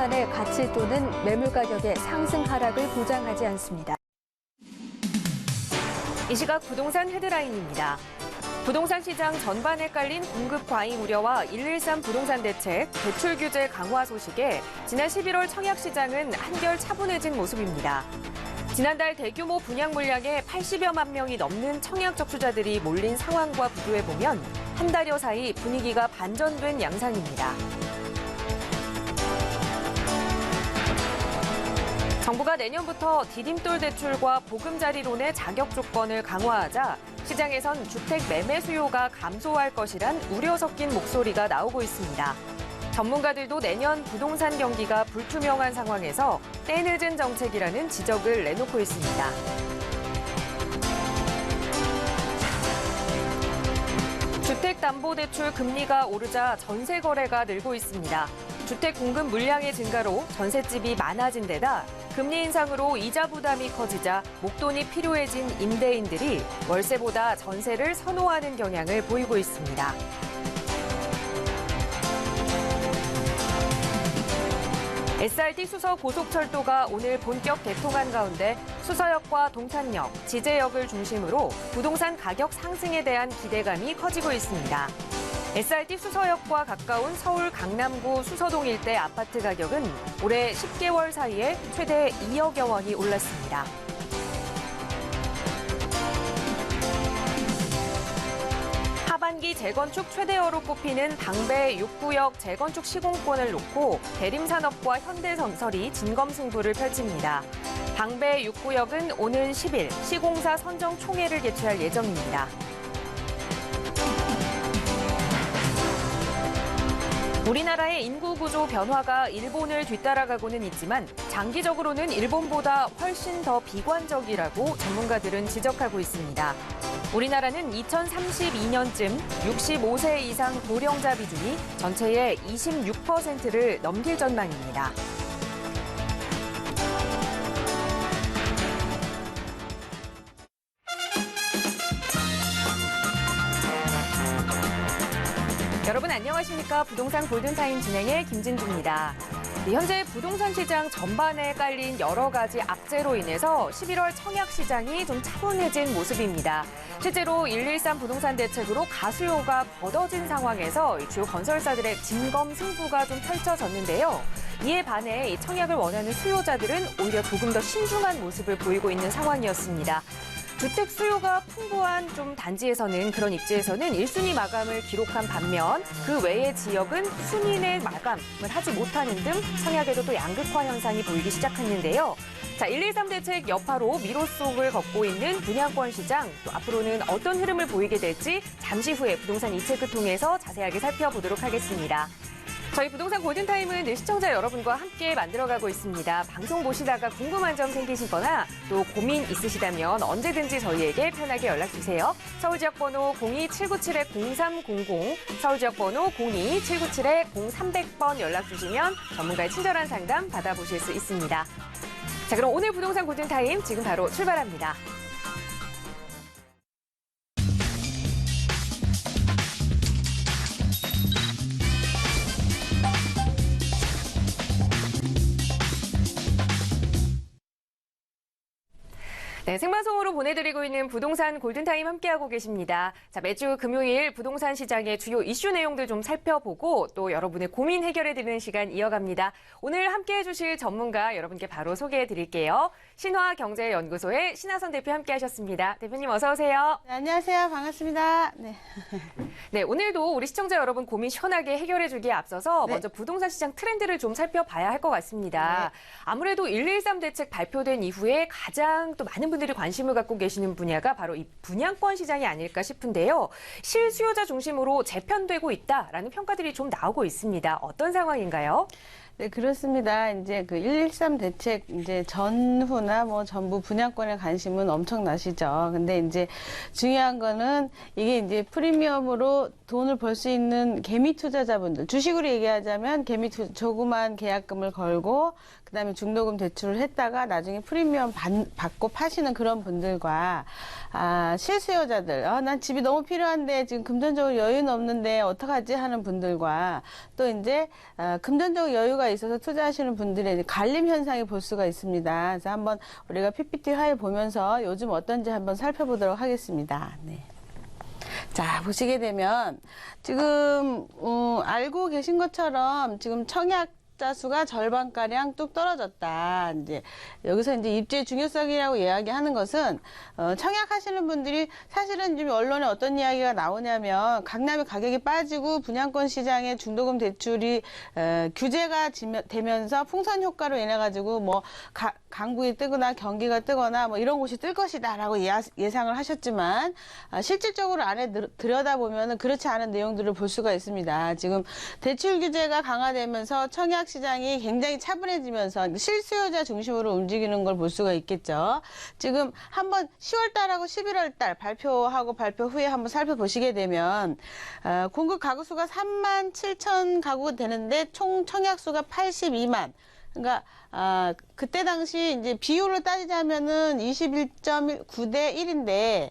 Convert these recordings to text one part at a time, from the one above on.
부동산의 가치 또는 매물 가격의 상승 하락을 보장하지 않습니다. 이 시각 부동산 헤드라인입니다. 부동산 시장 전반에 깔린 공급 과잉 우려와 113 부동산 대책, 대출 규제 강화 소식에 지난 11월 청약 시장은 한결 차분해진 모습입니다. 지난달 대규모 분양 물량에 80여만 명이 넘는 청약 접수자들이 몰린 상황과 비교해보면 한 달여 사이 분위기가 반전된 양상입니다. 정부가 내년부터 디딤돌 대출과 보금자리론의 자격 조건을 강화하자 시장에선 주택 매매 수요가 감소할 것이란 우려 섞인 목소리가 나오고 있습니다. 전문가들도 내년 부동산 경기가 불투명한 상황에서 때늦은 정책이라는 지적을 내놓고 있습니다. 주택담보대출 금리가 오르자 전세 거래가 늘고 있습니다. 주택 공급 물량의 증가로 전셋집이 많아진 데다 금리 인상으로 이자 부담이 커지자 목돈이 필요해진 임대인들이 월세보다 전세를 선호하는 경향을 보이고 있습니다. SRT 수서 고속철도가 오늘 본격 개통한 가운데 수서역과 동탄역, 지제역을 중심으로 부동산 가격 상승에 대한 기대감이 커지고 있습니다. SRT 수서역과 가까운 서울 강남구 수서동 일대 아파트 가격은 올해 10개월 사이에 최대 2억여 원이 올랐습니다. 하반기 재건축 최대어로 꼽히는 방배 6구역 재건축 시공권을 놓고 대림산업과 현대건설이 진검승부를 펼칩니다. 방배 6구역은 오는 10일 시공사 선정 총회를 개최할 예정입니다. 우리나라의 인구 구조 변화가 일본을 뒤따라가고는 있지만 장기적으로는 일본보다 훨씬 더 비관적이라고 전문가들은 지적하고 있습니다. 우리나라는 2032년쯤 65세 이상 고령자 비중이 전체의 26%를 넘길 전망입니다. 여러분 안녕하십니까? 부동산 골든타임 진행의 김진주입니다. 현재 부동산 시장 전반에 깔린 여러 가지 악재로 인해서 11월 청약 시장이 좀 차분해진 모습입니다. 실제로 113 부동산 대책으로 가수요가 걷어진 상황에서 주요 건설사들의 진검승부가 좀 펼쳐졌는데요. 이에 반해 청약을 원하는 수요자들은 오히려 조금 더 신중한 모습을 보이고 있는 상황이었습니다. 주택 수요가 풍부한 좀 단지에서는 그런 입지에서는 1순위 마감을 기록한 반면 그 외의 지역은 순위 내 마감을 하지 못하는 등 청약에도 또 양극화 현상이 보이기 시작했는데요. 자, 113 대책 여파로 미로 속을 걷고 있는 분양권 시장, 또 앞으로는 어떤 흐름을 보이게 될지 잠시 후에 부동산 이체크 통해서 자세하게 살펴보도록 하겠습니다. 저희 부동산 골든타임은 늘 시청자 여러분과 함께 만들어가고 있습니다. 방송 보시다가 궁금한 점 생기시거나 또 고민 있으시다면 언제든지 저희에게 편하게 연락주세요. 서울지역번호 02797-0300, 서울지역번호 02797-0300번 연락주시면 전문가의 친절한 상담 받아보실 수 있습니다. 자, 그럼 오늘 부동산 골든타임 지금 바로 출발합니다. 네, 생방송으로 보내드리고 있는 부동산 골든타임 함께하고 계십니다. 자, 매주 금요일 부동산 시장의 주요 이슈 내용들 좀 살펴보고 또 여러분의 고민 해결해드리는 시간 이어갑니다. 오늘 함께해 주실 전문가 여러분께 바로 소개해드릴게요. 신화경제연구소의 신하선 대표 함께하셨습니다. 대표님 어서 오세요. 네, 안녕하세요. 반갑습니다. 네. 네, 오늘도 우리 시청자 여러분 고민 시원하게 해결해주기에 앞서서 네. 먼저 부동산 시장 트렌드를 좀 살펴봐야 할 것 같습니다. 네. 아무래도 113 대책 발표된 이후에 가장 또 많은 분들이 관심을 갖고 계시는 분야가 바로 이 분양권 시장이 아닐까 싶은데요. 실수요자 중심으로 재편되고 있다라는 평가들이 좀 나오고 있습니다. 어떤 상황인가요? 네, 그렇습니다. 이제 그 113 대책 이제 전후나 뭐 전부 분양권에 관심은 엄청나시죠. 근데 이제 중요한 거는 이게 이제 프리미엄으로 돈을 벌 수 있는 개미 투자자분들, 주식으로 얘기하자면 조그만 계약금을 걸고 그다음에 중도금 대출을 했다가 나중에 프리미엄 받고 파시는 그런 분들과 실수요자들, 난 집이 너무 필요한데 지금 금전적으로 여유는 없는데 어떡하지 하는 분들과 또 이제 금전적 여유가 있어서 투자하시는 분들의 이제 갈림 현상이 볼 수가 있습니다. 그래서 한번 우리가 PPT 화일 보면서 요즘 어떤지 한번 살펴보도록 하겠습니다. 네. 자, 보시게 되면 지금 알고 계신 것처럼 지금 청약자 수가 절반가량 뚝 떨어졌다. 이제 여기서 이제 입지의 중요성이라고 이야기하는 것은 청약하시는 분들이 사실은 지금 언론에 어떤 이야기가 나오냐면 강남의 가격이 빠지고 분양권 시장의 중도금 대출이 규제가 되면서 풍선 효과로 인해 가지고 뭐 강북이 뜨거나 경기가 뜨거나 뭐 이런 곳이 뜰 것이다라고 예상을 하셨지만 실질적으로 안에 들여다보면 그렇지 않은 내용들을 볼 수가 있습니다. 지금 대출 규제가 강화되면서 청약 시장이 굉장히 차분해지면서 실수요자 중심으로 움직이는 걸 볼 수가 있겠죠. 지금 한번 10월달하고 11월달 발표하고 발표 후에 한번 살펴보시게 되면 공급 가구 수가 37,000 가구가 되는데 총 청약 수가 82만. 그러니까 그때 당시 이제 비율로 따지자면은 21.9대 1인데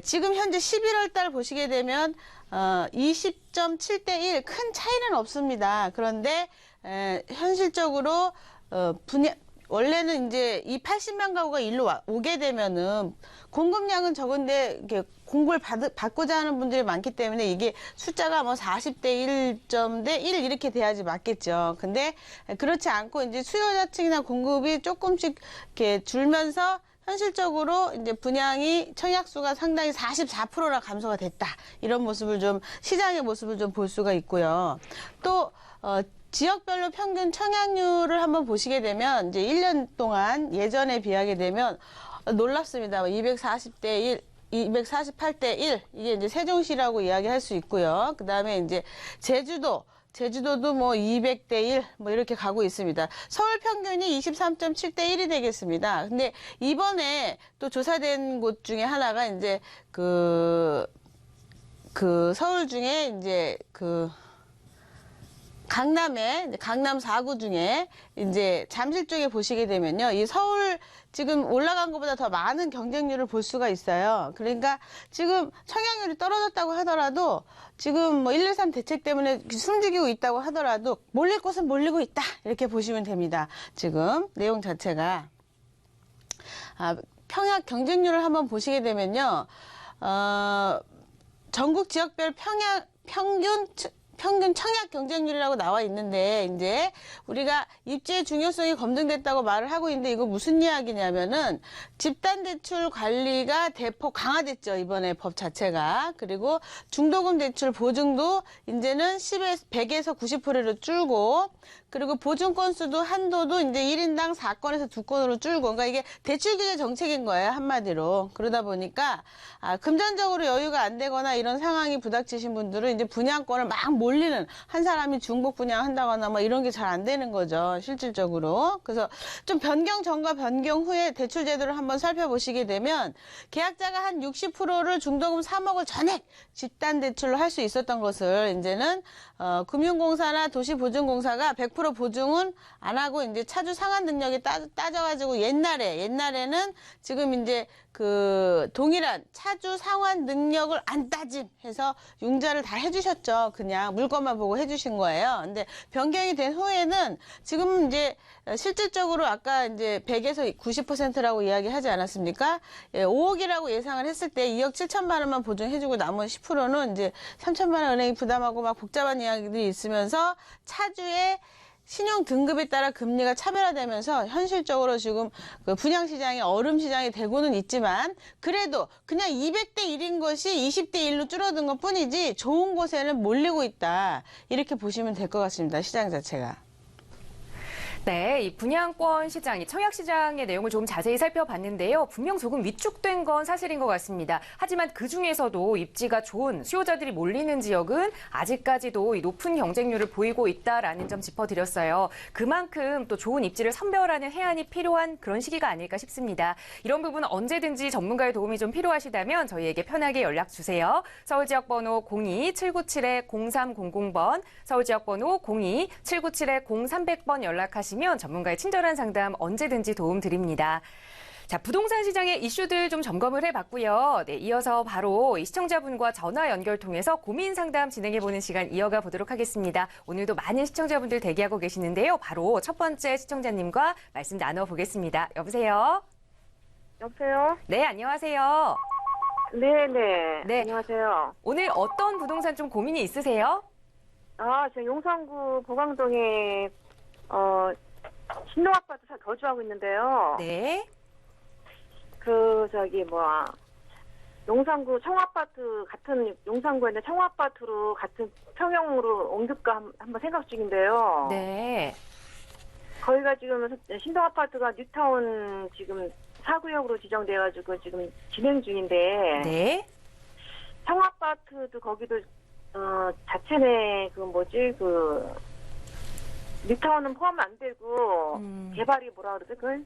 지금 현재 11월 달 보시게 되면 20.7대 1, 큰 차이는 없습니다. 그런데 현실적으로 원래는 이제 이 80만 가구가 일로 오게 되면은 공급량은 적은데 이렇게 공부를 받고자 하는 분들이 많기 때문에 이게 숫자가 뭐 40대 1대 1 이렇게 돼야지 맞겠죠. 근데 그렇지 않고 이제 수요자층이나 공급이 조금씩 이렇게 줄면서 현실적으로 이제 분양이 청약수가 상당히 44%나 감소가 됐다. 이런 모습을 좀 시장의 모습을 좀 볼 수가 있고요. 또 지역별로 평균 청약률을 한번 보시게 되면 이제 1년 동안 예전에 비하게 되면 놀랍습니다. 240대 1, 248대 1 이게 이제 세종시라고 이야기할 수 있고요. 그 다음에 이제 제주도도 뭐 200대 1 뭐 이렇게 가고 있습니다. 서울 평균이 23.7대 1이 되겠습니다. 근데 이번에 또 조사된 곳 중에 하나가 이제 그 서울 중에 이제 강남 4구 중에 이제 잠실 쪽에 보시게 되면요. 이 서울 지금 올라간 것보다 더 많은 경쟁률을 볼 수가 있어요. 그러니까 지금 청약률이 떨어졌다고 하더라도 지금 뭐 113 대책 때문에 숨죽이고 있다고 하더라도 몰릴 곳은 몰리고 있다. 이렇게 보시면 됩니다. 지금 내용 자체가. 평약 경쟁률을 한번 보시게 되면요. 전국 지역별 평균 청약 경쟁률이라고 나와 있는데 이제 우리가 입지의 중요성이 검증됐다고 말을 하고 있는데 이거 무슨 이야기냐면은 집단대출 관리가 대폭 강화됐죠. 이번에 법 자체가. 그리고 중도금 대출 보증도 이제는 100에서 90%로 줄고 그리고 보증 건수도 한도도 이제 1인당 4건에서 2건으로 줄고 그러니까 이게 대출 규제 정책인 거예요. 한마디로. 그러다 보니까 금전적으로 여유가 안 되거나 이런 상황이 부닥치신 분들은 이제 분양권을 막 몰리는 한 사람이 중복 분양한다거나 뭐 이런 게 잘 안 되는 거죠. 실질적으로. 그래서 좀 변경 전과 변경 후에 대출 제도를 한번 살펴보시게 되면 계약자가 한 60%를 중도금 3억을 전액 집단 대출로 할 수 있었던 것을 이제는 금융공사나 도시보증공사가 100% 보증은 안 하고 이제 차주 상환 능력이 따져가지고 옛날에는 지금 이제 동일한 차주 상환 능력을 안 따짐 해서 융자를 다 해주셨죠. 그냥 물건만 보고 해주신 거예요. 근데 변경이 된 후에는 지금 이제 실질적으로 아까 이제 100에서 90%라고 이야기하지 않았습니까? 5억이라고 예상을 했을 때 2억 7천만 원만 보증해주고 나머지 10%는 이제 3천만 원 은행이 부담하고 막 복잡한 이야기들이 있으면서 차주의 신용 등급에 따라 금리가 차별화되면서 현실적으로 지금 분양시장이 얼음시장이 되고는 있지만 그래도 그냥 200대 1인 것이 20대 1로 줄어든 것 뿐이지 좋은 곳에는 몰리고 있다. 이렇게 보시면 될 것 같습니다. 시장 자체가. 네, 이 분양권 시장, 이 청약 시장의 내용을 좀 자세히 살펴봤는데요. 분명 조금 위축된 건 사실인 것 같습니다. 하지만 그 중에서도 입지가 좋은 수요자들이 몰리는 지역은 아직까지도 이 높은 경쟁률을 보이고 있다라는 점 짚어드렸어요. 그만큼 또 좋은 입지를 선별하는 해안이 필요한 그런 시기가 아닐까 싶습니다. 이런 부분은 언제든지 전문가의 도움이 좀 필요하시다면 저희에게 편하게 연락 주세요. 서울지역번호 02-797-0300번, 서울지역번호 02-797-0300번 연락하시면 전문가의 친절한 상담 언제든지 도움 드립니다. 자, 부동산 시장의 이슈들 좀 점검을 해봤고요. 네, 이어서 바로 이 시청자분과 전화 연결 통해서 고민 상담 진행해보는 시간 이어가 보도록 하겠습니다. 오늘도 많은 시청자분들 대기하고 계시는데요. 바로 첫 번째 시청자님과 말씀 나눠보겠습니다. 여보세요? 여보세요? 네, 안녕하세요. 네네. 네. 안녕하세요. 오늘 어떤 부동산 좀 고민이 있으세요? 저 용산구 보강동에, 신동아파트 거주하고 있는데요. 네. 용산구 청아파트 같은, 용산구에 있는 청아파트로 같은 평형으로 옮길까 한번 생각 중인데요. 네. 거기가 지금 신동아파트가 뉴타운 지금 4구역으로 지정돼가지고 지금 진행 중인데. 네. 청아파트도 거기도 자체 내 뉴타운은 포함 안 되고 개발이 뭐라 그러지? 그걸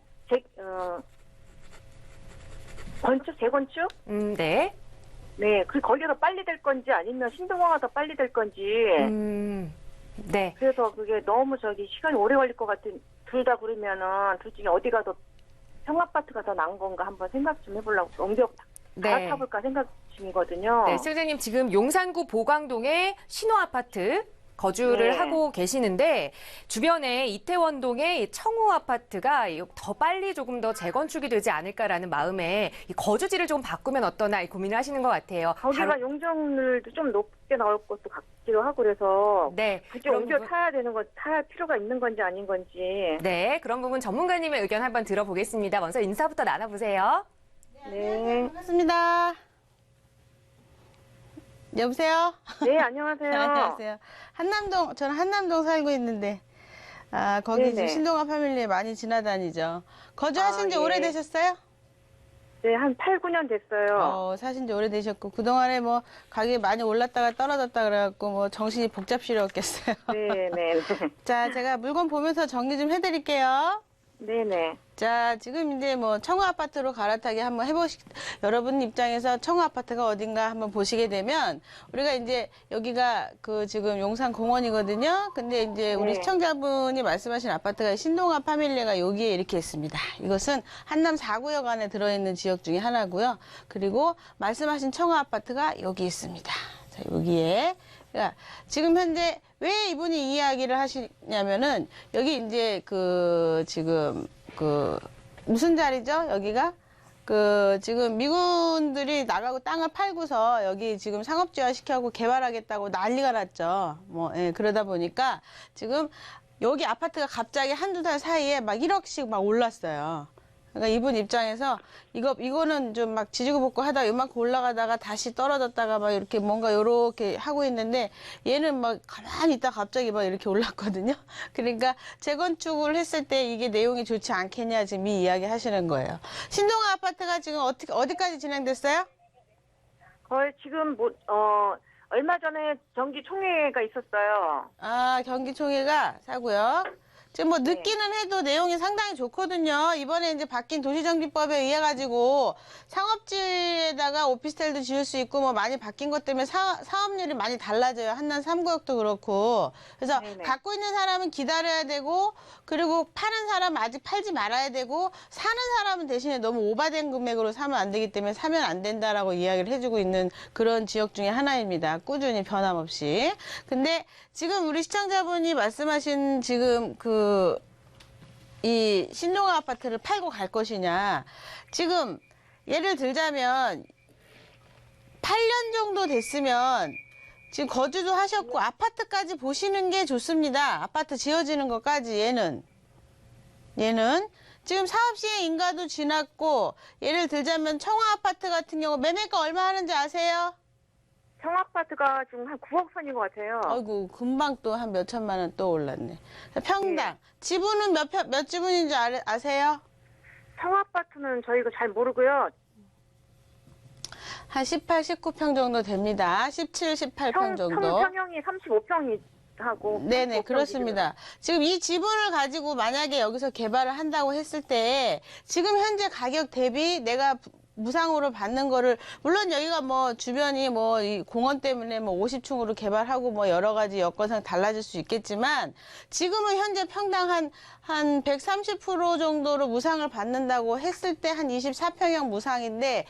재건축? 네. 네, 거기가 더 빨리 될 건지 아니면 신동아가 더 빨리 될 건지. 네. 그래서 그게 너무 시간이 오래 걸릴 것 같은. 둘 다 그러면은 둘 중에 어디가 더 청아파트가 더 나은 건가 한번 생각 좀 해보려고 갈아타볼까 생각 중이거든요. 네, 시청자님 지금 용산구 보광동의 신호아파트 거주를 네. 하고 계시는데 주변에 이태원동의 청우 아파트가 더 빨리 조금 더 재건축이 되지 않을까라는 마음에 이 거주지를 좀 바꾸면 어떠나 이 고민을 하시는 것 같아요. 거기가 용적률도 좀 높게 나올 것도 같기도 하고 그래서 네, 굳이 그런 옮겨 부분- 탈 필요가 있는 건지 아닌 건지. 네, 그런 부분 전문가님의 의견 한번 들어보겠습니다. 먼저 인사부터 나눠보세요. 네. 반갑습니다. 여보세요? 네, 안녕하세요. 안녕하세요. 저는 한남동 살고 있는데, 거기 지금 네네. 신동아 패밀리에 많이 지나다니죠. 거주하신 지 예. 오래되셨어요? 네, 한 8, 9년 됐어요. 사신 지 오래되셨고, 그동안에 뭐, 가격이 많이 올랐다가 떨어졌다 그래갖고, 뭐, 정신이 복잡스러웠겠어요. 네, 네. 자, 제가 물건 보면서 정리 좀 해드릴게요. 네, 네. 자, 지금 이제 뭐 청우 아파트로 갈아타기 한번 여러분 입장에서 청우 아파트가 어딘가 한번 보시게 되면 우리가 이제 여기가 지금 용산 공원이거든요. 근데 이제 우리 네. 시청자분이 말씀하신 아파트가 신동아 파밀리가 여기에 이렇게 있습니다. 이것은 한남 4구역 안에 들어있는 지역 중에 하나고요. 그리고 말씀하신 청우 아파트가 여기 있습니다. 자, 여기에. 그러니까 지금 현재 왜 이분이 이 이야기를 하시냐면은 여기 이제 무슨 자리죠? 여기가 지금 미군들이 나가고 땅을 팔고서 여기 지금 상업지화 시켜고 개발하겠다고 난리가 났죠. 그러다 보니까 지금 여기 아파트가 갑자기 한두 달 사이에 막 1억씩 막 올랐어요. 그러니까 이분 입장에서 이거는 좀 막 지지고 볶고 하다가 요만큼 올라가다가 다시 떨어졌다가 막 이렇게 뭔가 요렇게 하고 있는데 얘는 막 가만히 있다 갑자기 막 이렇게 올랐거든요. 그러니까 재건축을 했을 때 이게 내용이 좋지 않겠냐 지금 이 이야기 하시는 거예요. 신동아 아파트가 지금 어디까지 진행됐어요? 거의 지금 얼마 전에 정기 총회가 있었어요. 경기총회가 사고요. 지금 뭐 늦기는 해도 내용이 상당히 좋거든요. 이번에 이제 바뀐 도시정비법에 의해 가지고 상업지에다가 오피스텔도 지을 수 있고 뭐 많이 바뀐 것 때문에 사업률이 많이 달라져요. 한남 3구역도 그렇고. 그래서 네네. 갖고 있는 사람은 기다려야 되고 그리고 파는 사람은 아직 팔지 말아야 되고 사는 사람은 대신에 너무 오바된 금액으로 사면 안 되기 때문에 사면 안 된다라고 이야기를 해주고 있는 그런 지역 중에 하나입니다. 꾸준히 변함없이. 근데 지금 우리 시청자분이 말씀하신 지금 이 신동아 아파트를 팔고 갈 것이냐. 지금 예를 들자면 8년 정도 됐으면 지금 거주도 하셨고 아파트까지 보시는 게 좋습니다. 아파트 지어지는 것까지 얘는 지금 사업시행 인가도 지났고 예를 들자면 청아 아파트 같은 경우 매매가 얼마 하는지 아세요? 청아파트가 지금 한 9억 선인 것 같아요. 아이고, 금방 또 한 몇 천만 원 또 올랐네. 자, 평당. 지분은 몇 지분인 줄 아세요? 청아파트는 저희가 잘 모르고요. 한 18, 19평 정도 됩니다. 17, 18평 정도. 평형이 35평이 하고. 네네, 그렇습니다. 지금 이 지분을 가지고 만약에 여기서 개발을 한다고 했을 때 지금 현재 가격 대비 내가 무상으로 받는 거를, 물론 여기가 뭐 주변이 뭐 이 공원 때문에 뭐 50층으로 개발하고 뭐 여러 가지 여건상 달라질 수 있겠지만 지금은 현재 평당 한 130% 정도로 무상을 받는다고 했을 때 한 24평형 무상인데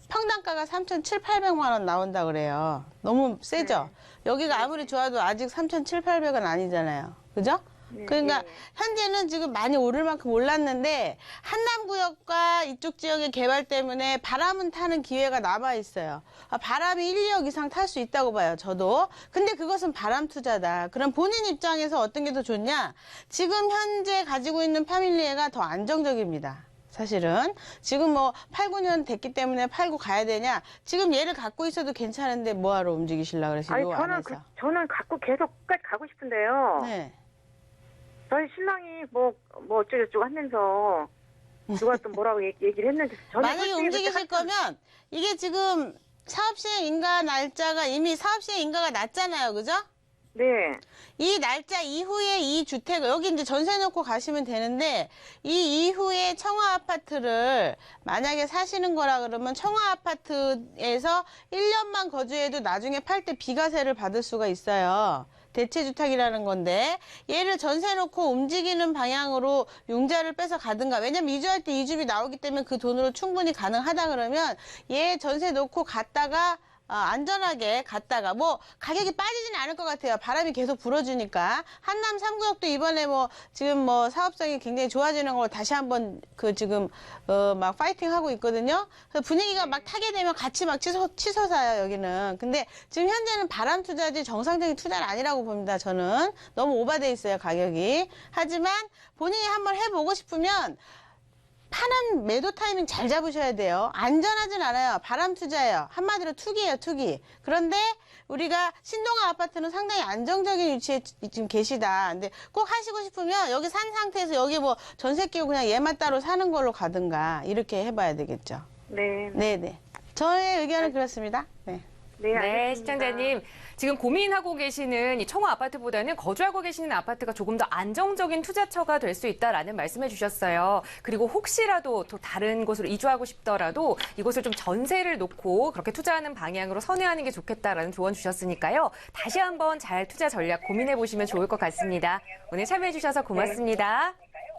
평당가가 3,700~800만 원 나온다 그래요. 너무 세죠? 여기가 아무리 좋아도 아직 3,700~800은 아니잖아요. 그죠? 그러니까 현재는 지금 많이 오를 만큼 올랐는데 한남구역과 이쪽 지역의 개발 때문에 바람은 타는 기회가 남아 있어요. 바람이 1, 2억 이상 탈 수 있다고 봐요, 저도. 근데 그것은 바람 투자다. 그럼 본인 입장에서 어떤 게 더 좋냐? 지금 현재 가지고 있는 패밀리가 더 안정적입니다. 사실은 지금 뭐 8, 9년 됐기 때문에 팔고 가야 되냐? 지금 얘를 갖고 있어도 괜찮은데 뭐하러 움직이시려고 그러시고 아니, 안에서. 저는 갖고 계속 끝까지 가고 싶은데요. 네. 저희 신랑이 뭐 어쩌고저쩌고 하면서 누가 또 뭐라고 얘기를 했는데 저는 만약에 솔직히 움직이실 거면 이게 지금 사업시행 인가 날짜가 이미 사업시행 인가가 났잖아요. 그죠? 네. 이 날짜 이후에 이 주택을 여기 이제 전세 놓고 가시면 되는데 이 이후에 청아 아파트를 만약에 사시는 거라 그러면 청아 아파트에서 1년만 거주해도 나중에 팔 때 비과세를 받을 수가 있어요. 대체주택이라는 건데 얘를 전세 놓고 움직이는 방향으로 융자를 빼서 가든가, 왜냐면 이주할 때 이주비 나오기 때문에 그 돈으로 충분히 가능하다 그러면 얘 전세 놓고 갔다가 안전하게 갔다가 뭐 가격이 빠지진 않을 것 같아요. 바람이 계속 불어주니까. 한남 3구역도 이번에 뭐 지금 뭐 사업성이 굉장히 좋아지는 걸 다시 한번 그 지금 막 파이팅 하고 있거든요. 그래서 분위기가 막 타게 되면 같이 막 치솟아요, 여기는. 근데 지금 현재는 바람 투자지 정상적인 투자는 아니라고 봅니다, 저는. 너무 오바돼 있어요, 가격이. 하지만 본인이 한번 해보고 싶으면 파는 매도 타이밍 잘 잡으셔야 돼요. 안전하진 않아요. 바람 투자예요. 한마디로 투기예요, 투기. 그런데 우리가 신동아 아파트는 상당히 안정적인 위치에 지금 계시다. 근데 꼭 하시고 싶으면 여기 산 상태에서 여기 뭐 전세 끼고 그냥 얘만 따로 사는 걸로 가든가 이렇게 해봐야 되겠죠. 네. 네네. 저의 의견은 그렇습니다. 네. 네, 네, 알겠습니다. 시청자님. 지금 고민하고 계시는 이 청호 아파트보다는 거주하고 계시는 아파트가 조금 더 안정적인 투자처가 될 수 있다라는 말씀해 주셨어요. 그리고 혹시라도 또 다른 곳으로 이주하고 싶더라도 이곳을 좀 전세를 놓고 그렇게 투자하는 방향으로 선회하는 게 좋겠다라는 조언 주셨으니까요. 다시 한번 잘 투자 전략 고민해 보시면 좋을 것 같습니다. 오늘 참여해 주셔서 고맙습니다.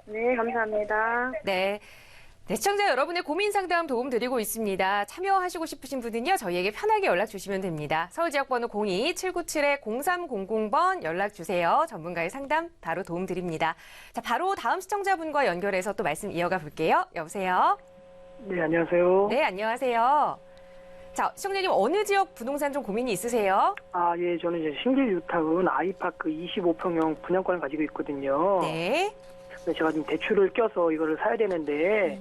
네, 감사합니다. 네. 네, 시청자 여러분의 고민 상담 도움 드리고 있습니다. 참여하시고 싶으신 분은요, 저희에게 편하게 연락 주시면 됩니다. 서울지역번호 02-797-0300번 연락 주세요. 전문가의 상담 바로 도움 드립니다. 자, 바로 다음 시청자분과 연결해서 또 말씀 이어가 볼게요. 여보세요? 네, 안녕하세요. 네, 안녕하세요. 자, 시청자님 어느 지역 부동산 좀 고민이 있으세요? 예, 저는 이제 신길 뉴타운 아이파크 25평형 분양권을 가지고 있거든요. 네. 근데 제가 지금 대출을 껴서 이거를 사야 되는데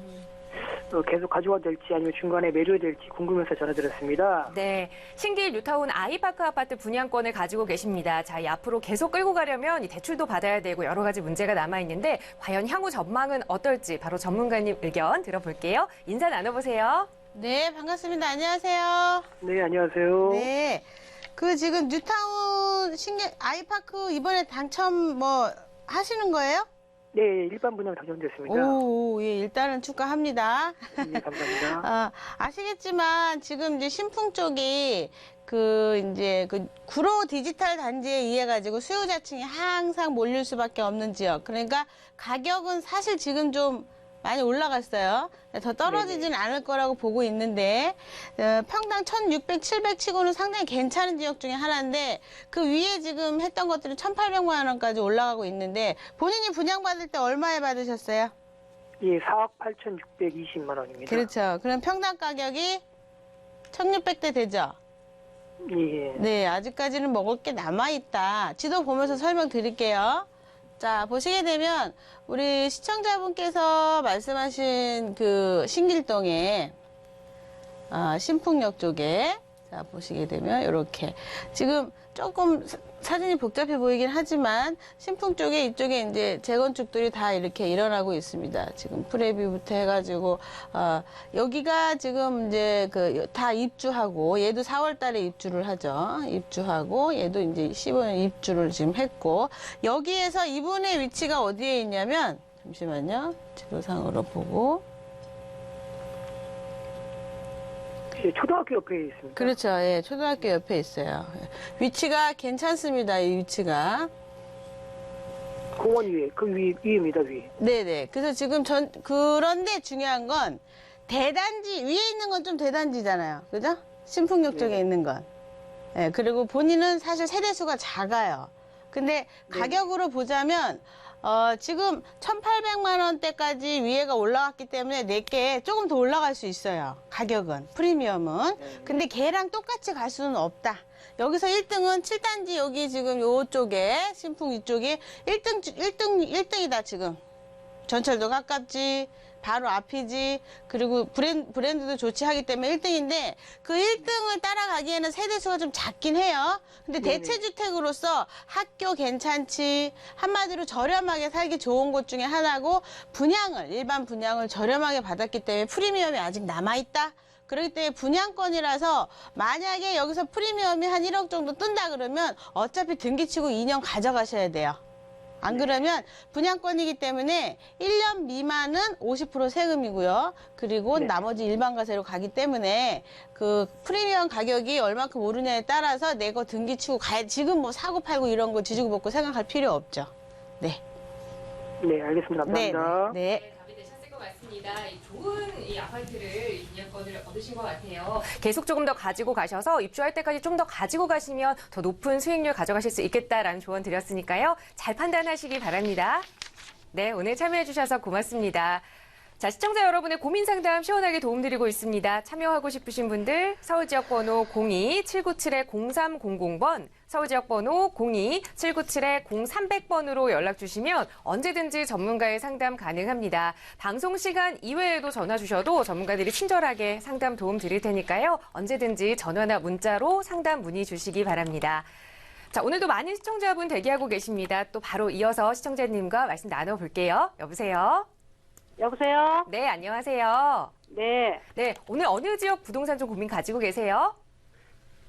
계속 가져가도 될지 아니면 중간에 매료해야 될지 궁금해서 전화드렸습니다. 네, 신길 뉴타운 아이파크 아파트 분양권을 가지고 계십니다. 자, 이 앞으로 계속 끌고 가려면 이 대출도 받아야 되고 여러 가지 문제가 남아 있는데 과연 향후 전망은 어떨지 바로 전문가님 의견 들어볼게요. 인사 나눠보세요. 네, 반갑습니다. 안녕하세요. 네, 안녕하세요. 네. 그 지금 뉴타운 아이파크 이번에 당첨 뭐 하시는 거예요? 네, 일반 분양 당첨됐습니다. 오, 예, 일단은 축하합니다. 네, 감사합니다. 아시겠지만 지금 이제 신풍 쪽이 이제 구로 디지털 단지에 의해 가지고 수요자층이 항상 몰릴 수밖에 없는 지역. 그러니까 가격은 사실 지금 좀 많이 올라갔어요. 더 떨어지진 않을 거라고 보고 있는데 평당 1,600, 700 치고는 상당히 괜찮은 지역 중에 하나인데 그 위에 지금 했던 것들이 1,800만 원까지 올라가고 있는데 본인이 분양받을 때 얼마에 받으셨어요? 예, 4억 8,620만 원입니다. 그렇죠. 그럼 평당 가격이 1,600대 되죠? 예. 네, 아직까지는 먹을 게 남아있다. 지도 보면서 설명드릴게요. 자, 보시게 되면 우리 시청자분께서 말씀하신 그 신길동에 신풍역 쪽에 자, 보시게 되면 이렇게 지금 조금 사진이 복잡해 보이긴 하지만 신풍 쪽에 이쪽에 이제 재건축들이 다 이렇게 일어나고 있습니다. 지금 프레비부터 해가지고 여기가 지금 이제 그 다 입주하고 얘도 4월달에 입주를 하죠. 입주하고 얘도 이제 15년 입주를 지금 했고 여기에서 이분의 위치가 어디에 있냐면 잠시만요. 지도상으로 보고. 초등학교 옆에 있습니다. 그렇죠. 예, 초등학교 옆에 있어요. 위치가 괜찮습니다. 이 위치가. 공원 위에, 위입니다, 위. 네네. 그래서 지금 그런데 중요한 건 대단지, 위에 있는 건 좀 대단지잖아요. 그죠? 신풍역 쪽에 있는 건. 예, 그리고 본인은 사실 세대수가 작아요. 근데 가격으로 보자면, 지금 1,800만 원대까지 위에가 올라갔기 때문에 내게 조금 더 올라갈 수 있어요. 가격은, 프리미엄은. 근데 걔랑 똑같이 갈 수는 없다. 여기서 1등은 7단지 여기 지금 요쪽에, 신풍 이쪽이 1등이다, 지금. 전철도 가깝지, 바로 앞이지, 그리고 브랜드도 좋지 하기 때문에 1등인데, 그 1등을 따라가기에는 세대수가 좀 작긴 해요. 근데 대체주택으로서 학교 괜찮지, 한마디로 저렴하게 살기 좋은 곳 중에 하나고, 일반 분양을 저렴하게 받았기 때문에 프리미엄이 아직 남아있다? 그렇기 때문에 분양권이라서 만약에 여기서 프리미엄이 한 1억 정도 뜬다 그러면 어차피 등기치고 2년 가져가셔야 돼요. 안 그러면 분양권이기 때문에 1년 미만은 50% 세금이고요. 그리고 나머지 일반과세로 가기 때문에 그 프리미엄 가격이 얼마큼 오르냐에 따라서 내 거 등기치고 지금 뭐 사고 팔고 이런 거 지지고 볶고 생각할 필요 없죠. 네. 네, 알겠습니다. 감사합니다. 네. 답이 되셨을 것 같습니다. 좋은 이 아파트를 분양권을 얻으신 것 같아요. 계속 조금 더 가지고 가셔서 입주할 때까지 좀 더 가지고 가시면 더 높은 수익률 가져가실 수 있겠다라는 조언 드렸으니까요. 잘 판단하시기 바랍니다. 네, 오늘 참여해 주셔서 고맙습니다. 자, 시청자 여러분의 고민 상담 시원하게 도움드리고 있습니다. 참여하고 싶으신 분들 서울지역번호 02-797-0300번, 서울지역번호 02-797-0300번으로 연락 주시면 언제든지 전문가의 상담 가능합니다. 방송 시간 이외에도 전화 주셔도 전문가들이 친절하게 상담 도움 드릴 테니까요. 언제든지 전화나 문자로 상담 문의 주시기 바랍니다. 자, 오늘도 많은 시청자분 대기하고 계십니다. 또 바로 이어서 시청자님과 말씀 나눠볼게요. 여보세요? 여보세요? 네, 안녕하세요. 네. 네, 오늘 어느 지역 부동산 좀 고민 가지고 계세요?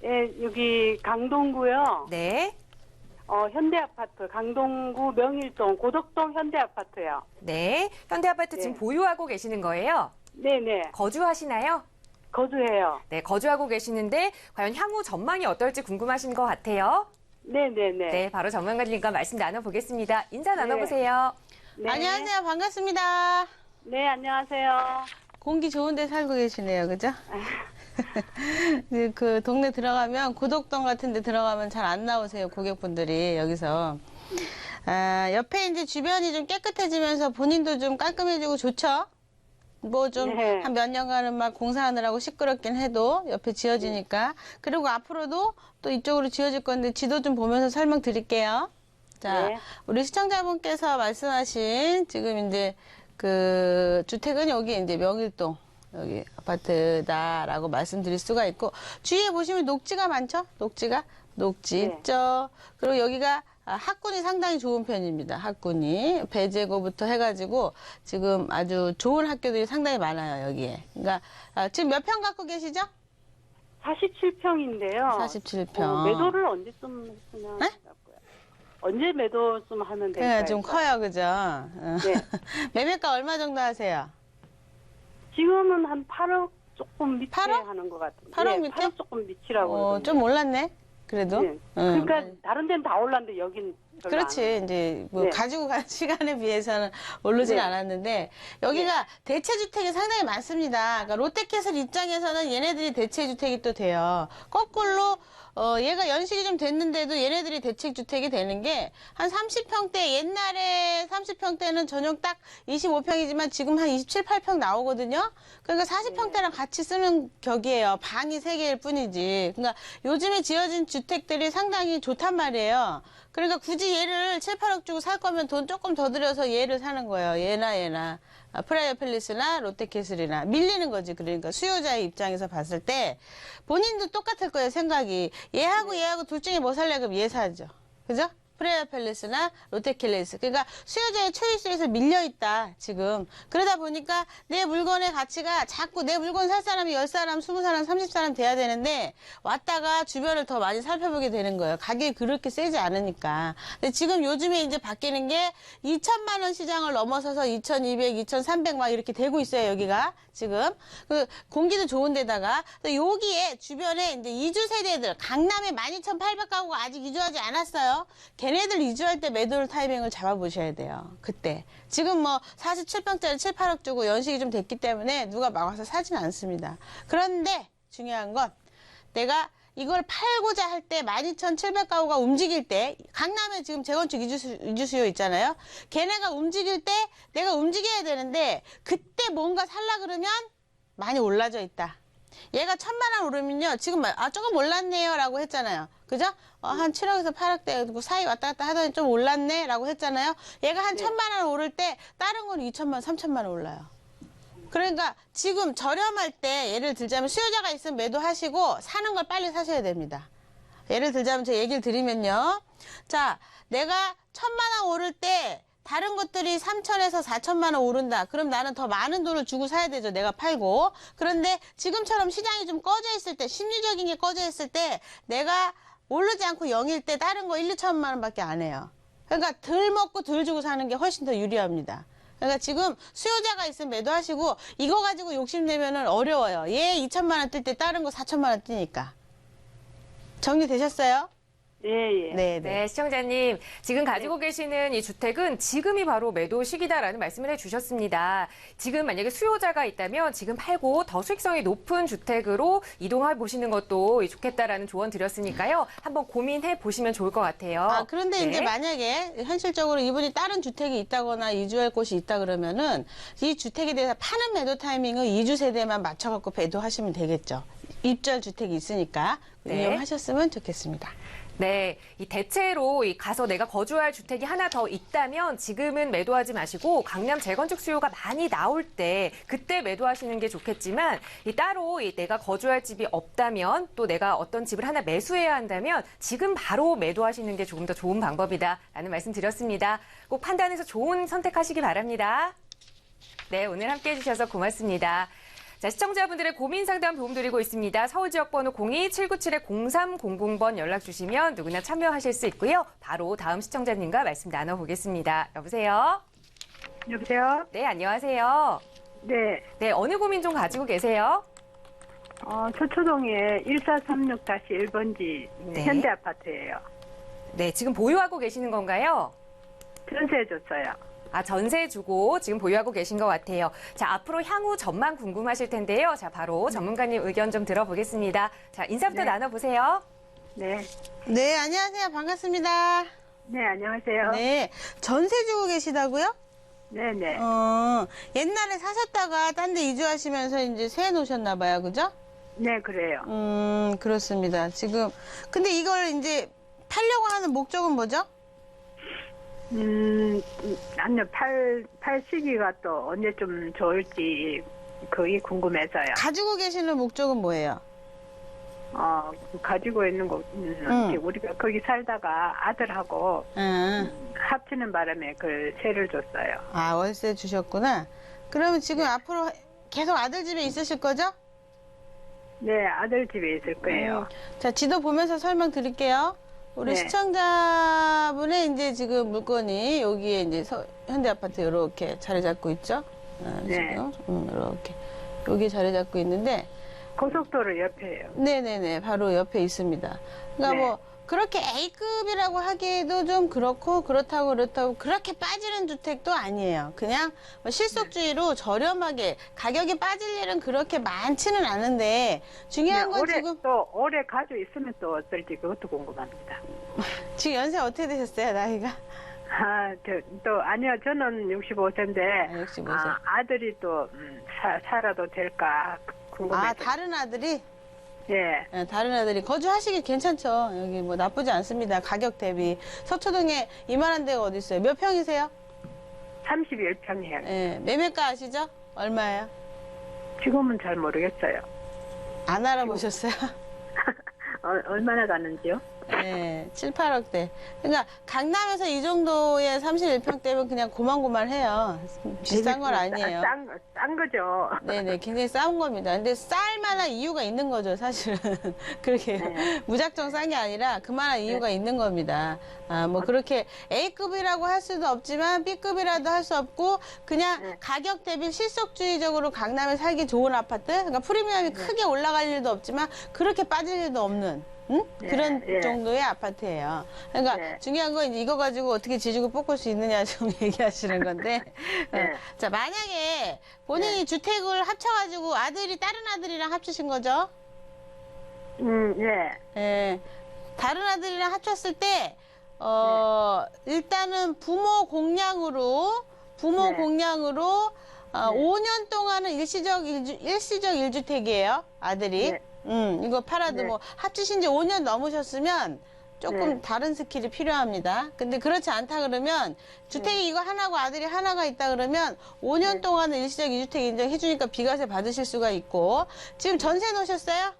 예, 여기 강동구요. 네. 현대아파트, 강동구 명일동, 고덕동 현대아파트요. 네. 현대아파트 지금 네. 보유하고 계시는 거예요? 네네. 거주하시나요? 거주해요. 네, 거주하고 계시는데 과연 향후 전망이 어떨지 궁금하신 것 같아요. 네네네. 네, 바로 전문가님과 말씀 나눠보겠습니다. 인사 나눠보세요. 네. 안녕하세요. 반갑습니다. 네, 안녕하세요. 공기 좋은 데 살고 계시네요. 그죠? 그 동네 들어가면 고덕동 같은 데 들어가면 잘 안 나오세요. 고객분들이 여기서. 옆에 이제 주변이 좀 깨끗해지면서 본인도 좀 깔끔해지고 좋죠? 뭐 좀 네. 한 몇 년간은 막 공사하느라고 시끄럽긴 해도 옆에 지어지니까. 그리고 앞으로도 또 이쪽으로 지어질 건데 지도 좀 보면서 설명드릴게요. 자, 네. 우리 시청자분께서 말씀하신 지금 이제 그 주택은 여기 이제 명일동 여기 아파트다라고 말씀드릴 수가 있고 주위에 보시면 녹지가 많죠? 녹지 네. 있죠. 그리고 여기가 학군이 상당히 좋은 편입니다. 학군이 배재고부터 해가지고 지금 아주 좋은 학교들이 상당히 많아요 여기에. 그러니까 지금 몇 평 갖고 계시죠? 47평인데요. 47평. 매도를 언제쯤 했으면 네? 같고요. 언제 매도쯤 하면 될까요? 네, 좀 커요, 그죠? 네. 매매가 얼마 정도 하세요? 지금은 한 8억 조금 밑에 8억? 하는 것 같은데. 8억 밑에? 8억 조금 밑이라고 그러던데. 좀 올랐네. 그래도. 네. 응. 그러니까 다른 데는 다 올랐는데 여기는 별로 안 그렇지. 이제 뭐 네. 가지고 간 시간에 비해서는 오르진 네. 않았는데 여기가 대체주택이 상당히 많습니다. 그러니까 롯데캐슬 입장에서는 얘네들이 대체주택이 또 돼요. 거꾸로 얘가 연식이 좀 됐는데도 얘네들이 대체주택이 되는 게 한 30평대 옛날에 30평대는 전용 딱 25평이지만 지금 한 27, 8평 나오거든요. 그러니까 40평대랑 같이 쓰는 격이에요. 방이 3개일 뿐이지. 그러니까 요즘에 지어진 주택들이 상당히 좋단 말이에요. 그러니까 굳이 얘를 7, 8억 주고 살 거면 돈 조금 더 들여서 얘를 사는 거예요. 얘나. 프라이어 팰리스나 롯데캐슬이나 밀리는 거지. 그러니까 수요자의 입장에서 봤을 때 본인도 똑같을 거예요, 생각이. 얘하고 둘 중에 뭐 살래? 그럼 얘 사죠. 그죠? 프라이어 팰리스나 롯데캐슬. 그러니까 수요자의 초이스에서 밀려있다, 지금. 그러다 보니까 내 물건의 가치가 자꾸 내 물건 살 사람이 10사람, 20사람, 30사람 돼야 되는데 왔다가 주변을 더 많이 살펴보게 되는 거예요. 가격이 그렇게 세지 않으니까. 근데 지금 요즘에 이제 바뀌는 게 2천만 원 시장을 넘어서서 2,200, 2,300 막 이렇게 되고 있어요, 여기가. 지금. 그 공기도 좋은 데다가. 여기에 주변에 이제 이주 세대들, 강남에 12,800가구가 아직 이주하지 않았어요. 걔네들 이주할 때 매도 타이밍을 잡아보셔야 돼요. 그때. 지금 뭐 47평짜리 7, 8억 주고 연식이 좀 됐기 때문에 누가 막 와서 사지는 않습니다. 그런데 중요한 건 내가 이걸 팔고자 할 때 12,700가구가 움직일 때 강남에 지금 재건축 이주 수요 있잖아요. 걔네가 움직일 때 내가 움직여야 되는데 그때 뭔가 살라 그러면 많이 올라져 있다. 얘가 1,000만 원 오르면요. 지금 조금 올랐네요 라고 했잖아요. 그죠? 한 7억에서 8억대 그 사이 왔다 갔다 하더니 좀 올랐네 라고 했잖아요. 얘가 한 1,000만 원 오를 때 다른 건 2천만 원, 3천만 원 올라요. 그러니까 지금 저렴할 때 예를 들자면 수요자가 있으면 매도하시고 사는 걸 빨리 사셔야 됩니다. 예를 들자면 제가 얘기를 드리면요. 자, 내가 1,000만 원 오를 때 다른 것들이 3천에서 4천만 원 오른다. 그럼 나는 더 많은 돈을 주고 사야 되죠. 내가 팔고. 그런데 지금처럼 시장이 좀 꺼져 있을 때, 심리적인 게 꺼져 있을 때 내가 오르지 않고 0일 때 다른 거 1, 2천만 원밖에 안 해요. 그러니까 덜 먹고 덜 주고 사는 게 훨씬 더 유리합니다. 그러니까 지금 수요자가 있으면 매도하시고 이거 가지고 욕심내면은 어려워요. 얘 2천만 원 뜰 때 다른 거 4천만 원 뜨니까. 정리되셨어요? 예, 예. 네, 네, 시청자님. 지금 가지고 계시는 이 주택은 지금이 바로 매도 시기다라는 말씀을 해주셨습니다. 지금 만약에 수요자가 있다면 지금 팔고 더 수익성이 높은 주택으로 이동해 보시는 것도 좋겠다라는 조언 드렸으니까요. 한번 고민해 보시면 좋을 것 같아요. 그런데 네. 이제 만약에 현실적으로 이분이 다른 주택이 있다거나 이주할 곳이 있다 그러면은 이 주택에 대해서 파는 매도 타이밍을 이주 세대만 맞춰갖고 매도하시면 되겠죠. 입절 주택이 있으니까 네. 이용하셨으면 좋겠습니다. 네, 이 대체로 가서 내가 거주할 주택이 하나 더 있다면 지금은 매도하지 마시고 강남 재건축 수요가 많이 나올 때 그때 매도하시는 게 좋겠지만 따로 내가 거주할 집이 없다면 또 내가 어떤 집을 하나 매수해야 한다면 지금 바로 매도하시는 게 조금 더 좋은 방법이다라는 말씀 드렸습니다. 꼭 판단해서 좋은 선택하시기 바랍니다. 네, 오늘 함께해 주셔서 고맙습니다. 자, 시청자분들의 고민 상담 도움드리고 있습니다. 서울 지역번호 02-797-0300번 연락 주시면 누구나 참여하실 수 있고요. 바로 다음 시청자님과 말씀 나눠보겠습니다. 여보세요? 여보세요? 네, 안녕하세요. 네. 네, 어느 고민 좀 가지고 계세요? 서초동에 1436-1번지 네. 현대아파트예요. 네, 지금 보유하고 계시는 건가요? 전세 줬어요. 전세 주고 지금 보유하고 계신 것 같아요. 자, 앞으로 향후 전망 궁금하실 텐데요. 자, 바로 전문가님 의견 좀 들어보겠습니다. 자, 인사부터 네. 나눠보세요. 네. 네, 안녕하세요. 반갑습니다. 네, 안녕하세요. 네, 전세 주고 계시다고요? 네네. 옛날에 사셨다가 딴 데 이주하시면서 이제 세 놓으셨나 봐요. 그죠? 네, 그래요. 그렇습니다. 지금 근데 이걸 이제 팔려고 하는 목적은 뭐죠? 아니요, 팔 시기가 또 언제 좀 좋을지 그게 궁금해서요. 가지고 계시는 목적은 뭐예요? 가지고 있는 거, 우리가 거기 살다가 아들하고 합치는 바람에 그 세를 줬어요. 월세 주셨구나. 그러면 지금 앞으로 계속 아들 집에 있으실 거죠? 네, 아들 집에 있을 거예요. 자, 지도 보면서 설명드릴게요. 우리 네. 시청자분의 이제 지금 물건이 여기에 이제 현대아파트 이렇게 자리 잡고 있죠? 네. 지금 이렇게 여기 자리 잡고 있는데 고속도로 옆에요. 네네네 바로 옆에 있습니다. 그러니까 네. 뭐 그렇게 A급이라고 하기에도 좀 그렇고 그렇다고 그렇게 빠지는 주택도 아니에요. 그냥 뭐 실속주의로 저렴하게 가격이 빠질 일은 그렇게 많지는 않은데 중요한 건 지금 오래 가지고 있으면 또 어떨지 그것도 궁금합니다. 지금 연세 어떻게 되셨어요, 나이가? 아니요, 저는 65세인데 65세. 아들이 또 살아도 될까 궁금해서. 다른 아들이? 예. 네, 다른 아들이 거주하시기 괜찮죠. 여기 뭐 나쁘지 않습니다. 가격 대비. 서초동에 이만한 데가 어디 있어요? 몇 평이세요? 31평이에요. 예, 매매가 아시죠? 얼마예요? 지금은 잘 모르겠어요. 안 알아보셨어요? 얼마나 가는지요? 네, 7, 8억대. 그러니까 강남에서 이 정도의 31평대면 그냥 고만고만해요. 비싼 건 아니에요. 싼 거죠. 네네, 굉장히 싸운 겁니다. 근데 쌀 만한 이유가 있는 거죠, 사실은. 그렇게 네. 무작정 싼 게 아니라 그만한 이유가 있는 겁니다. 아, 뭐 그렇게 A급이라고 할 수도 없지만 B급이라도 할 수 없고 그냥 네. 가격 대비 실속주의적으로 강남에 살기 좋은 아파트? 그러니까 프리미엄이 크게 올라갈 일도 없지만 그렇게 빠질 일도 없는 응? 네, 그런 네. 정도의 아파트예요. 그러니까 네. 중요한 건 이제 이거 가지고 어떻게 지지고 볶을 수 있느냐 좀 얘기하시는 건데. 네. 자, 만약에 본인이 주택을 합쳐가지고 아들이 다른 아들이랑 합치신 거죠? 예. 예. 다른 아들이랑 합쳤을 때, 일단은 부모 공량으로, 네. 5년 동안은 일시적 1주택이에요, 아들이. 네. 이거 팔아도 네. 뭐 합치신 지 5년 넘으셨으면 조금 네. 다른 스킬이 필요합니다. 근데 그렇지 않다 그러면 주택이 이거 하나고 아들이 하나가 있다 그러면 5년 네. 동안은 일시적 2주택 인정해주니까 비과세 받으실 수가 있고 지금 전세 놓으셨어요?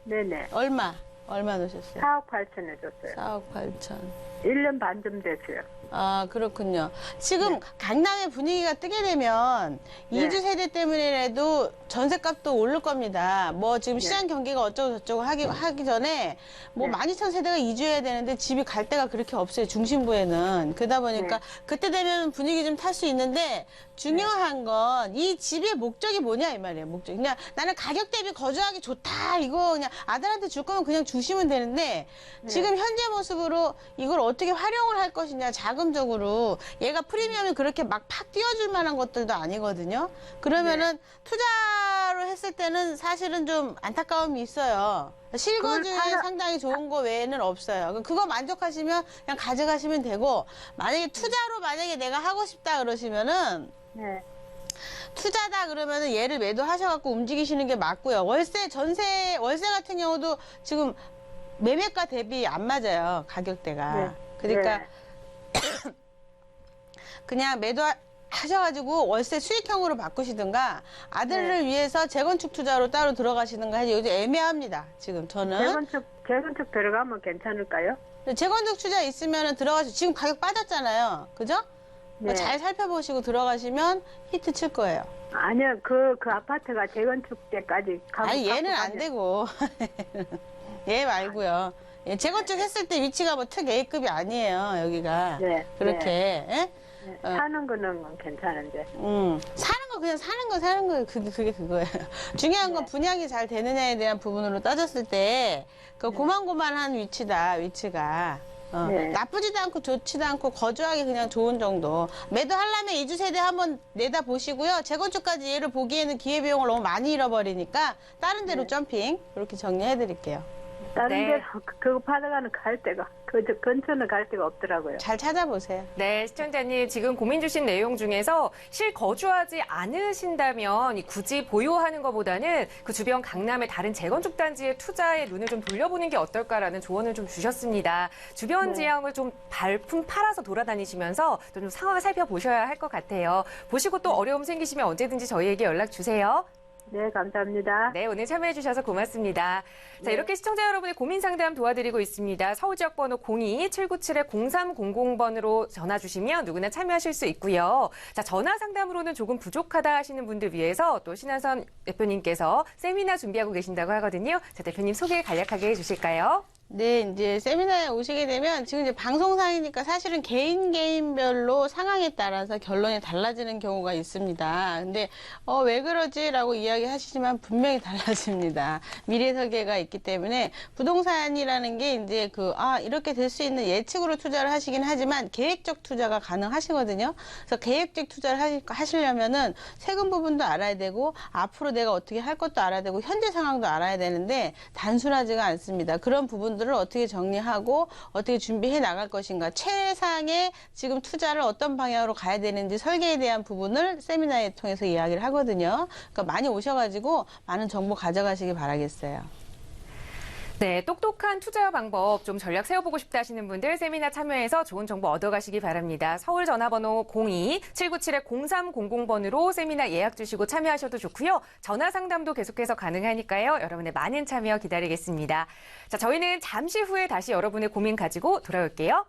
네네. 얼마 놓으셨어요? 4억 8천에 줬어요. 4억 8천. 1년 반 좀 됐어요. 아, 그렇군요. 지금 강남의 분위기가 뜨게 되면 네. 이주 세대 때문에라도 전세값도 오를 겁니다. 뭐 지금 네. 시장 경기가 어쩌고 저쩌고 하기 전에 뭐 네. 12,000세대가 이주해야 되는데 집이 갈 데가 그렇게 없어요. 중심부에는. 그러다 보니까 네. 그때 되면 분위기 좀 탈 수 있는데 중요한 건 이 집의 목적이 뭐냐 이 말이에요. 목적. 그냥 나는 가격 대비 거주하기 좋다. 이거 그냥 아들한테 줄 거면 그냥 주시면 되는데 지금 현재 모습으로 이걸 어떻게 활용을 할 것이냐 자금적으로 얘가 프리미엄이 그렇게 막 팍 띄워줄 만한 것들도 아니거든요. 그러면은 투자로 했을 때는 사실은 좀 안타까움이 있어요. 실거주에 상당히 좋은 거 외에는 없어요. 그거 만족하시면 그냥 가져가시면 되고 만약에 투자로 만약에 내가 하고 싶다 그러시면은 네. 투자다 그러면은 얘를 매도하셔갖고 움직이시는 게 맞고요. 월세 같은 경우도 지금 매매가 대비 안 맞아요. 가격대가. 네. 그러니까 네. 그냥 매도하셔가지고 월세 수익형으로 바꾸시든가 아들을 위해서 재건축 투자로 따로 들어가시든가 해야지. 요즘 애매합니다. 지금 저는. 재건축 들어가면 괜찮을까요? 재건축 투자 있으면 들어가시고 지금 가격 빠졌잖아요. 그죠? 네. 잘 살펴보시고 들어가시면 히트 칠 거예요. 아니요, 그 아파트가 재건축 때까지 아니 얘는 안 되고 얘 말고요. 예, 재건축 했을 때 위치가 뭐 특 A급이 아니에요. 여기가 네, 그렇게 예? 네. 사는 거는 괜찮은데. 사는 거 그냥 사는 거 그게 그거예요. 중요한 건 분양이 잘 되느냐에 대한 부분으로 따졌을 때 그 고만고만한 위치가 네. 나쁘지도 않고 좋지도 않고 거주하기 그냥 좋은 정도. 매도하려면 이주 세대 한번 내다 보시고요. 재건축까지 얘를 보기에는 기회비용을 너무 많이 잃어버리니까 다른 데로 점핑 이렇게 정리해 드릴게요. 다른 네. 데로 그거 받아가는 갈 데가 근처는 갈 데가 없더라고요. 잘 찾아보세요. 네, 시청자님 지금 고민 주신 내용 중에서 실거주하지 않으신다면 굳이 보유하는 것보다는 그 주변 강남의 다른 재건축 단지의 투자에 눈을 좀 돌려보는 게 어떨까라는 조언을 좀 주셨습니다. 주변 지형을 좀 발품 팔아서 돌아다니시면서 좀 상황을 살펴보셔야 할 것 같아요. 보시고 또 어려움 생기시면 언제든지 저희에게 연락 주세요. 네, 감사합니다. 네, 오늘 참여해 주셔서 고맙습니다. 자, 이렇게 시청자 여러분의 고민 상담 도와드리고 있습니다. 서울 지역 번호 02-797-0300번으로 전화 주시면 누구나 참여하실 수 있고요. 자, 전화 상담으로는 조금 부족하다 하시는 분들 위해서 또 신한선 대표님께서 세미나 준비하고 계신다고 하거든요. 자, 대표님 소개 간략하게 해 주실까요? 네, 이제 세미나에 오시게 되면 지금 이제 방송상이니까 사실은 개인별로 상황에 따라서 결론이 달라지는 경우가 있습니다. 근데 왜 그러지라고 이야기하시지만 분명히 달라집니다. 미래 설계가 있기 때문에 부동산이라는 게 이제 이렇게 될 수 있는 예측으로 투자를 하시긴 하지만 계획적 투자가 가능하시거든요. 그래서 계획적 투자를 하시려면은 세금 부분도 알아야 되고 앞으로 내가 어떻게 할 것도 알아야 되고 현재 상황도 알아야 되는데 단순하지가 않습니다. 그런 부분들을 어떻게 정리하고 어떻게 준비해 나갈 것인가, 최상의 지금 투자를 어떤 방향으로 가야 되는지 설계에 대한 부분을 세미나에 통해서 이야기를 하거든요. 그러니까 많이 오셔가지고 많은 정보 가져가시기 바라겠어요. 네, 똑똑한 투자 방법 좀 전략 세워보고 싶다 하시는 분들 세미나 참여해서 좋은 정보 얻어가시기 바랍니다. 서울 전화번호 02-797-0300번으로 세미나 예약 주시고 참여하셔도 좋고요. 전화 상담도 계속해서 가능하니까요. 여러분의 많은 참여 기다리겠습니다. 자, 저희는 잠시 후에 다시 여러분의 고민 가지고 돌아올게요.